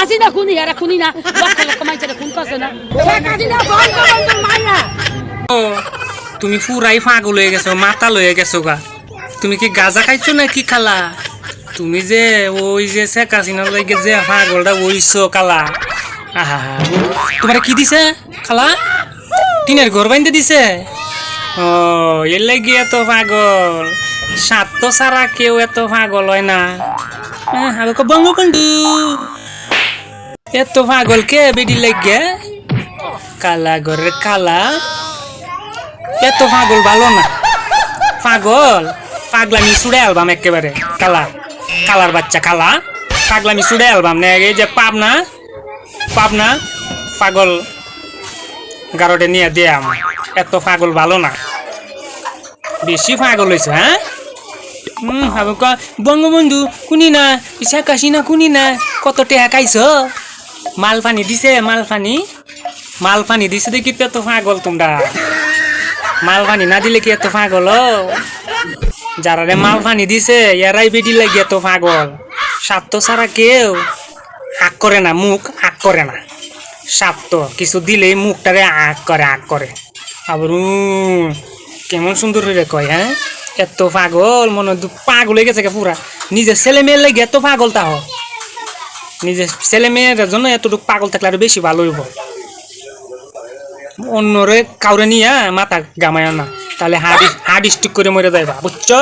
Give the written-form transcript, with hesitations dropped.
হাসিনা খুনি এরা খুনি না লক্ষ লক্ষ মানুষের খুন করছে না শেখ হাসিনা বন্ধ বন্ধ মাইয়া ও তুমি পুরাই পাগল হয়ে গেছো মাথা লয়ে গেছো গা তুমি কি গাঁজা খাইছো না কি খালা তুমি যে ওই যে শেখ হাসিনার লাগে যে পাগলটা ওইছো কালা আহা তোমার কি দিছে খালা টিনের ঘর বাইন্দে দিছে ও এর লাগে এত পাগল স্বার্থ ছাড়া কেউ এত পাগল হয় না বঙ্গবন্ধু এত পাগল কে বেডি লাগে কালা ঘরের কালা এত পাগল ভালো না পাগল পাগলামি ছুড়ে অ্যালবাম একেবারে কালা কালার বাচ্চা কালা পাগলামি ছুড়ে অ্যালবাম নে এই যে পাবনা পাবনা পাগল গারোটে নিয়ে দিয়ে আমার এত পাগল ভালো না বেশি পাগল হয়েছে হ্যাঁ বঙ্গবন্ধু কুনি না শেখ হাসিনা কুনি না কত টেহা খাইছ মালপানি দিছে মালপানি দিছে দেখি তো এত পাগল তোমরা মালপানি না দিলে কি এত পাগল যারা মালপানি দিছে এরাই বেডি লাগে এত পাগল স্বার্থ ছাড়া কেউ আগ করে না মুখ আগ করে না স্বার্থ কিছু দিলেই মুখটারে আগ করে আবার কেমন সুন্দর হয়ে কয় হ্যাঁ এত পাগল মনে পাগল হয়ে গেছে পুরা নিজের ছেলে মেয়ের লাগে এত পাগল তাহ নিজের ছেলে মেয়ের জন্য এতটুকু পাগল থাকলে আরো বেশি ভালো হইব অন্যরে কাউরে নিয়ে মাথা গামায় না তাহলে হার্ট স্ট্রোক করে মরে যাইবা বুঝছো।